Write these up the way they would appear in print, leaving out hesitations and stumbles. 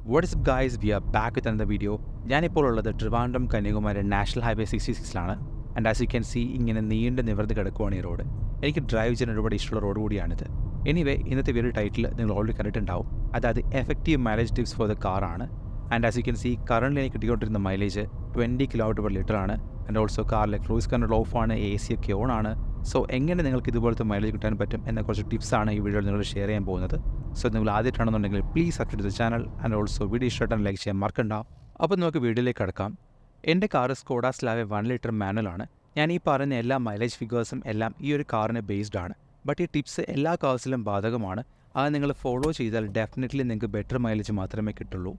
What is up guys, we are back with another video. ഞാനിപ്പോൾ ഉള്ളത് Trivandrum Kanyakumari national highway 66 and as you can see ഇങ്ങനെ നീണ്ട് നിവർന്ന് കിടക്കുവാണ് ഈ റോഡ്. എനിക്ക് ഡ്രൈവ് ചെയ്യാൻ ഒരുപാട് ഇഷ്ടമുള്ള റോഡ് കൂടിയാണിത്. എനിവേ ഇന്നത്തെ വീഡിയോ ടൈറ്റിൽ നിങ്ങൾ ഓൾറെഡി കണ്ടിട്ടുണ്ടാവും. അതായത് effective mileage tips for the കാറാണ്. And as you can see current എനിക്ക് കിട്ടിക്കൊണ്ടിരുന്ന മൈലേജ് 20 km/ലിറ്റർ ആണ്. ആൻഡ് ഓൾസോ കാറിലെ ക്രൂസ് കൺട്രോൾ ഓഫ് ആണ്, AC ഒക്കെ ഓൺ ആണ്. സോ എങ്ങനെ നിങ്ങൾക്ക് ഇതുപോലത്തെ മൈലേജ് കിട്ടാൻ പറ്റും എന്ന കുറച്ച് ടിപ്സാണ് ഈ വീഡിയോയിൽ നിങ്ങൾ ഷെയർ ചെയ്യാൻ പോകുന്നത്. സോ നിങ്ങൾ ആദ്യമായിട്ടാണെന്നുണ്ടെങ്കിൽ പ്ലീസ് സബ്സ്ക്രൈബ് ചെയ്ത ചാനൽ ആൻഡ് ഓൾസോ വീഡിയോ ഇഷ്ടമായിട്ടാണ് ലൈക്ക് ചെയ്യാൻ മറക്കണ്ട. അപ്പോൾ നമുക്ക് വീഡിയോയിലേക്ക് കടക്കാം. എൻ്റെ കാർ സ്കോഡ സ്ലാവിയ 1 ലിറ്റർ മാനുവലാണ്. ഞാൻ ഈ പറയുന്ന എല്ലാ മൈലേജ് ഫിഗേഴ്സും എല്ലാം ഈ ഒരു കാറിന് ബേസ്ഡ് ആണ്. ബട്ട് ഈ ടിപ്സ് എല്ലാ കാർസിലും ബാധകമാണ്. അത് നിങ്ങൾ ഫോളോ ചെയ്താൽ ഡെഫിനറ്റ്ലി നിങ്ങൾക്ക് ബെറ്റർ മൈലേജ് മാത്രമേ കിട്ടുള്ളൂ.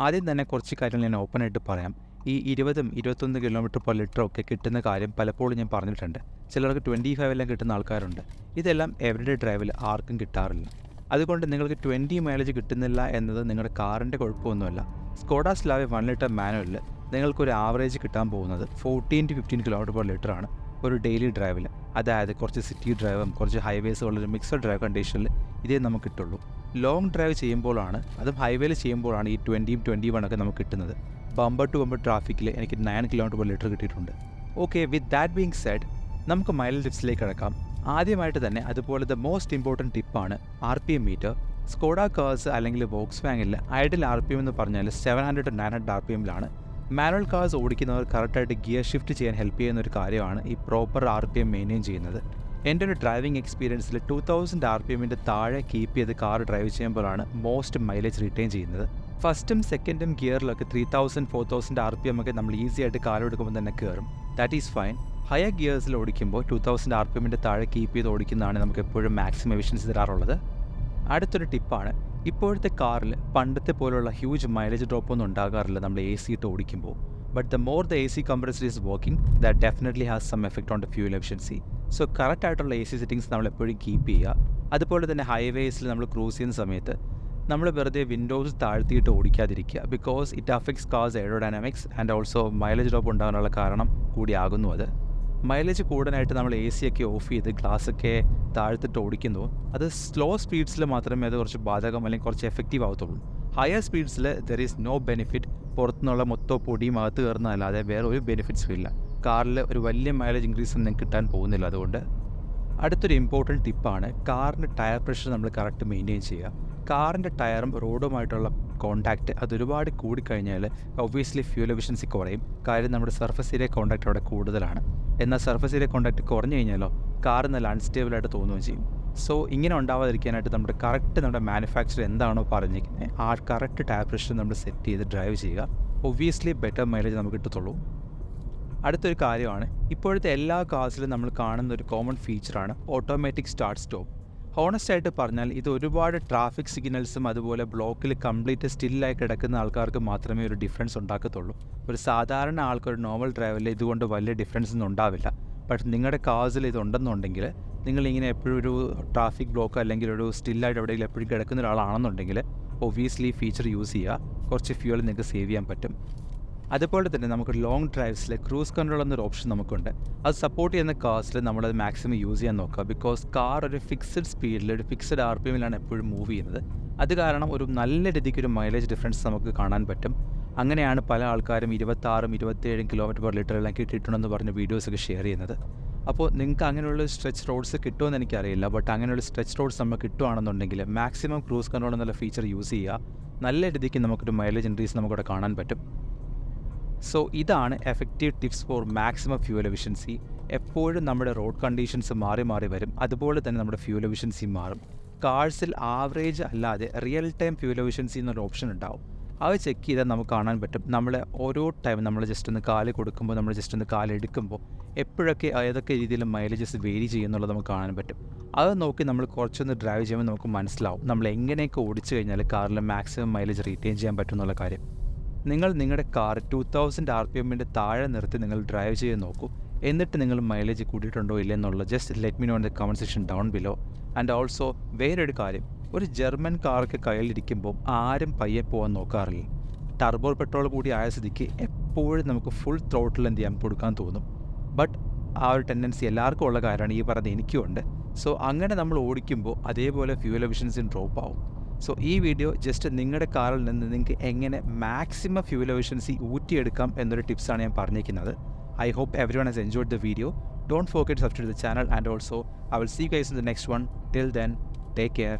ആദ്യം തന്നെ കുറച്ച് കാര്യങ്ങൾ ഞാൻ ഓപ്പണായിട്ട് പറയാം. ഈ 20-21 km/ലിറ്റർ ഒക്കെ കിട്ടുന്ന കാര്യം പലപ്പോഴും ഞാൻ പറഞ്ഞിട്ടുണ്ട്. ചിലർക്ക് 25 എല്ലാം കിട്ടുന്ന ആൾക്കാരുണ്ട്. ഇതെല്ലാം എവറിഡേ ഡ്രൈവിൽ ആർക്കും കിട്ടാറില്ല. അതുകൊണ്ട് നിങ്ങൾക്ക് 20 മൈലേജ് കിട്ടുന്നില്ല എന്നത് നിങ്ങളുടെ കാറിൻ്റെ കുഴപ്പമൊന്നുമല്ല. സ്കോഡ സ്ലാവിയ 1 ലിറ്റർ മാനുവലിൽ നിങ്ങൾക്കൊരു ആവറേജ് കിട്ടാൻ പോകുന്നത് 14-15 km/ലിറ്റർ ആണ് ഒരു ഡെയിലി ഡ്രൈവിൽ. അതായത് കുറച്ച് സിറ്റി ഡ്രൈവും കുറച്ച് ഹൈവേസുള്ളൊരു മിക്സഡ് ഡ്രൈവ് കണ്ടീഷനിൽ ഇതേ നമുക്ക് കിട്ടുള്ളൂ. ലോങ് ഡ്രൈവ് ചെയ്യുമ്പോഴാണ്, അതും ഹൈവേയിൽ ചെയ്യുമ്പോഴാണ് ഈ 20-21 ഒക്കെ നമുക്ക് കിട്ടുന്നത്. ബമ്പർ ടു ബമ്പർ ട്രാഫിക്കിൽ എനിക്ക് 9 km/ലിറ്റർ കിട്ടിയിട്ടുണ്ട്. Okay, with that being said നമുക്ക് മൈലേജ് ടിപ്സിലേക്ക് കിടക്കാം. ആദ്യമായിട്ട് തന്നെ അതുപോലെ ദ മോസ്റ്റ് ഇമ്പോർട്ടൻറ്റ് ടിപ്പാണ് RPM മീറ്റർ. സ്കോഡ കാർസ് അല്ലെങ്കിൽ വോക്സ് വാഗനിൽ ഐഡിയൽ RPM എന്ന് പറഞ്ഞാൽ 700-900 RPMലാണ്. മാനുവൽ കാർസ് ഓടിക്കുന്നവർ കറക്റ്റായിട്ട് ഗിയർ ഷിഫ്റ്റ് ചെയ്യാൻ ഹെൽപ്പ് ചെയ്യുന്ന ഒരു കാര്യമാണ് ഈ പ്രോപ്പർ RPM മെയിൻറ്റെയിൻ ചെയ്യുന്നത്. എൻ്റെ ഒരു ഡ്രൈവിംഗ് എക്സ്പീരിയൻസിൽ 2000 RPMൻ്റെ താഴെ കീപ്പ് ചെയ്ത് കാർ ഡ്രൈവ് ചെയ്യുമ്പോഴാണ് മോസ്റ്റ് മൈലേജ് റിറ്റെയിൻ ചെയ്യുന്നത്. ഫസ്റ്റും സെക്കൻഡും ഗിയറിലൊക്കെ 3000-4000 RPM ഒക്കെ നമ്മൾ ഈസി ആയിട്ട് കാർ എടുക്കുമ്പോൾ തന്നെ കയറും. That is fine. ഹയർ ഗിയേഴ്സിൽ ഓടിക്കുമ്പോൾ 2000 RPMൻ്റെ താഴെ കീപ്പ് ചെയ്ത് ഓടിക്കുന്നതാണ് നമുക്ക് എപ്പോഴും മാക്സിമം എഫിഷ്യൻസി തരാറുള്ളത്. അടുത്തൊരു ടിപ്പാണ്, ഇപ്പോഴത്തെ കാറിൽ പണ്ടത്തെ പോലുള്ള ഹ്യൂജ് മൈലേജ് ഡ്രോപ്പൊന്നും ഉണ്ടാകാറില്ല നമ്മൾ AC ഇട്ട് ഓടിക്കുമ്പോൾ. But the more the AC compressor is working, that definitely has some effect on the fuel efficiency. So correct ആയിട്ടുള്ള AC സെറ്റിങ്സ് നമ്മൾ എപ്പോഴും കീപ്പ് ചെയ്യുക. അതുപോലെ തന്നെ ഹൈവേസിൽ നമ്മൾ ക്രൂസ് ചെയ്യുന്ന സമയത്ത് നമ്മൾ വെറുതെ വിൻഡോസ് താഴ്ത്തിയിട്ട് ഓടിക്കാതിരിക്കുക. Because it affects car's aerodynamics and also mileage drop ഉണ്ടാകാനുള്ള കാരണം കൂടിയാകുന്നു അത്. മൈലേജ് കൂടാനായിട്ട് നമ്മൾ AC ഒക്കെ ഓഫ് ചെയ്ത് ഗ്ലാസ്സൊക്കെ താഴ്ത്തിട്ട് ഓടിക്കുന്നു. അത് സ്ലോ സ്പീഡ്സിൽ മാത്രമേ അത് കുറച്ച് ബാധകം അല്ലെങ്കിൽ കുറച്ച് എഫക്റ്റീവ് ആവത്തുള്ളൂ. ഹയർ സ്പീഡ്സിൽ ദർ ഈസ് നോ ബെനിഫിറ്റ്. പുറത്തുനിന്നുള്ള മൊത്തം പൊടിയും അകത്ത് കയറുന്നതല്ലാതെ വേറെ ഒരു ബെനിഫിറ്റ്സും ഇല്ല. കാറിൽ ഒരു വലിയ മൈലേജ് ഇൻക്രീസ് നിങ്ങൾക്ക് കിട്ടാൻ പോകുന്നില്ല. അതുകൊണ്ട് അടുത്തൊരു ഇമ്പോർട്ടൻറ്റ് ടിപ്പാണ് കാറിൻ്റെ ടയർ പ്രഷർ നമ്മൾ കറക്റ്റ് മെയിൻറ്റെയിൻ ചെയ്യുക. കാറിൻ്റെ ടയറും റോഡുമായിട്ടുള്ള കോൺടാക്റ്റ് അത് ഒരുപാട് കൂടിക്കഴിഞ്ഞാൽ ഒബ്വിയസ്ലി ഫ്യൂൽ എഫിഷ്യൻസി കുറയും. കാര്യം നമ്മുടെ സർഫസ് ഏരിയ കോൺടാക്റ്റ് അവിടെ കൂടുതലാണ്. എന്നാൽ സർഫസ് ഏരിയ കോൺടാക്റ്റ് കുറഞ്ഞു കഴിഞ്ഞാലോ കാർ നല്ല അൺസ്റ്റേബിളായിട്ട് തോന്നുകയും ചെയ്യും. സോ ഇങ്ങനെ ഉണ്ടാവാതിരിക്കാനായിട്ട് നമ്മുടെ മാനുഫാക്ചർ എന്താണോ പറഞ്ഞിരിക്കുന്നത് ആ കറക്റ്റ് ടയർ പ്രഷർ നമ്മൾ സെറ്റ് ചെയ്ത് ഡ്രൈവ് ചെയ്യുക. ഒബ്വിയസ്ലി ബെറ്റർ മൈലേജ് നമുക്ക് കിട്ടത്തുള്ളൂ. അടുത്തൊരു കാര്യമാണ്, ഇപ്പോഴത്തെ എല്ലാ കാർസിലും നമ്മൾ കാണുന്ന ഒരു കോമൺ ഫീച്ചറാണ് ഓട്ടോമാറ്റിക് സ്റ്റാർട്ട് സ്റ്റോപ്പ്. ഹോണസ്റ്റ് ആയിട്ട് പറഞ്ഞാൽ ഇത് ഒരുപാട് ട്രാഫിക് സിഗ്നൽസും അതുപോലെ ബ്ലോക്കിൽ കംപ്ലീറ്റ് സ്റ്റില്ലായി കിടക്കുന്ന ആൾക്കാർക്ക് മാത്രമേ ഒരു ഡിഫറൻസ് ഉണ്ടാക്കത്തുള്ളൂ. ഒരു സാധാരണ ആൾക്കൊരു നോർമൽ ഡ്രൈവിൽ ഇതുകൊണ്ട് വലിയ ഡിഫറൻസ് ഒന്നും ഉണ്ടാവില്ല. പക്ഷേ നിങ്ങളുടെ കാർസിൽ ഇതുണ്ടെന്നുണ്ടെങ്കിൽ നിങ്ങളിങ്ങനെ എപ്പോഴും ഒരു ട്രാഫിക് ബ്ലോക്ക് അല്ലെങ്കിൽ ഒരു സ്റ്റില്ലായിട്ട് എവിടെയെങ്കിലും എപ്പോഴും കിടക്കുന്ന ഒരാളാണെന്നുണ്ടെങ്കിൽ ഒബ്വിയസ്ലി ഫീച്ചർ യൂസ് ചെയ്യുക. കുറച്ച് ഫ്യൂൽ നിങ്ങൾക്ക് സേവ് ചെയ്യാൻ പറ്റും. അതുപോലെ തന്നെ നമുക്ക് ലോങ് ഡ്രൈവ്സിൽ ക്രൂസ് കൺട്രോൾ എന്നൊരു ഓപ്ഷൻ നമുക്കുണ്ട്. അത് സപ്പോർട്ട് ചെയ്യുന്ന കാർസിൽ നമ്മളത് മാക്സിമം യൂസ് ചെയ്യാൻ നോക്കുക. ബിക്കോസ് കാർ ഒരു ഫിക്സഡ് സ്പീഡിൽ ഒരു ഫിക്സഡ് RPMലാണ് എപ്പോഴും മൂവ് ചെയ്യുന്നത്. അത് കാരണം ഒരു നല്ല രീതിക്ക് ഒരു മൈലേജ് ഡിഫറൻസ് നമുക്ക് കാണാൻ പറ്റും. അങ്ങനെയാണ് പല ആൾക്കാരും 26-27 km/ലിറ്റർ എല്ലാം കിട്ടിയിട്ടുണ്ടെന്ന് പറഞ്ഞ് വീഡിയോസൊക്കെ ഷെയർ ചെയ്യുന്നത്. അപ്പോൾ നിങ്ങൾക്ക് അങ്ങനെയുള്ള സ്ട്രെച്ച് റോഡ്സ് കിട്ടുമെന്ന് എനിക്കറിയില്ല. ബട്ട് അങ്ങനെയുള്ള സ്ട്രെച്ച് റോഡ്സ് നമ്മൾ കിട്ടുകയാണെന്നുണ്ടെങ്കിൽ മാക്സിമം ക്രൂസ് കൺട്രോൾ എന്നുള്ള ഫീച്ചർ യൂസ് ചെയ്യുക. നല്ല രീതിക്ക് നമുക്കൊരു മൈലേജ് ഇൻക്രീസ് നമുക്കിവിടെ കാണാൻ പറ്റും. സോ ഇതാണ് effective tips for maximum fuel efficiency. എപ്പോഴും നമ്മുടെ റോഡ് കണ്ടീഷൻസ് മാറി മാറി വരും. അതുപോലെ തന്നെ നമ്മുടെ ഫ്യൂൽ എഫിഷ്യൻസി മാറും. കാർസിൽ ആവറേജ് അല്ലാതെ റിയൽ ടൈം ഫ്യൂൽ എഫിഷ്യൻസി എന്നൊരു ഓപ്ഷൻ ഉണ്ടാവും. അത് ചെക്ക് ചെയ്താൽ നമുക്ക് കാണാൻ പറ്റും. നമ്മൾ ഓരോ ടൈം നമ്മൾ ജസ്റ്റ് ഒന്ന് കാല് കൊടുക്കുമ്പോൾ നമ്മൾ ജസ്റ്റ് ഒന്ന് കാലെടുക്കുമ്പോൾ എപ്പോഴൊക്കെ ഏതൊക്കെ രീതിയിൽ മൈലേജസ് വേരി ചെയ്യുന്നുള്ളത് നമുക്ക് കാണാൻ പറ്റും. അത് നോക്കി നമ്മൾ കുറച്ചൊന്ന് ഡ്രൈവ് ചെയ്യുമ്പോൾ നമുക്ക് മനസ്സിലാവും നമ്മൾ എങ്ങനെയൊക്കെ ഓടിച്ചു കഴിഞ്ഞാൽ കാറിൽ മാക്സിമം മൈലേജ് റീറ്റെയിൻ ചെയ്യാൻ പറ്റും എന്നുള്ള കാര്യം. നിങ്ങൾ നിങ്ങളുടെ കാർ 2000 RPMൻ്റെ താഴെ നിർത്തി നിങ്ങൾ ഡ്രൈവ് ചെയ്ത് നോക്കൂ. എന്നിട്ട് നിങ്ങൾ മൈലേജ് കൂട്ടിയിട്ടുണ്ടോ ഇല്ലെന്നുള്ള just let me know in the comment section down below. And also വേറൊരു കാര്യം, ഒരു ജർമ്മൻ കാറൊക്കെ കയ്യിലിരിക്കുമ്പോൾ ആരും പയ്യെ പോകാൻ നോക്കാറില്ല. ടർബോ പെട്രോൾ കൂടി ആയ സ്ഥിതിക്ക് എപ്പോഴും നമുക്ക് ഫുൾ ത്രോട്ടിൽ എന്ത് ചെയ്യാൻ കൊടുക്കാൻ തോന്നും. ബട്ട് ആ ഒരു ടെൻഡൻസി എല്ലാവർക്കും ഉള്ള കാര്യമാണ്, ഈ പറഞ്ഞത് എനിക്കും ഉണ്ട്. സോ അങ്ങനെ നമ്മൾ ഓടിക്കുമ്പോൾ അതേപോലെ ഫ്യൂൽ എഫിഷ്യൻസി ഡ്രോപ്പ് ആവും. സോ ഈ വീഡിയോ ജസ്റ്റ് നിങ്ങളുടെ കാറിൽ നിന്ന് നിങ്ങൾക്ക് എങ്ങനെ മാക്സിമം ഫ്യൂൽ എഫിഷ്യൻസി ഊറ്റിയെടുക്കാം എന്നൊരു ടിപ്സാണ് ഞാൻ പറഞ്ഞിരിക്കുന്നത്. I hope everyone has enjoyed the video. Don't forget to subscribe to the channel, and also I will see you guys in the next one. Till then, take care.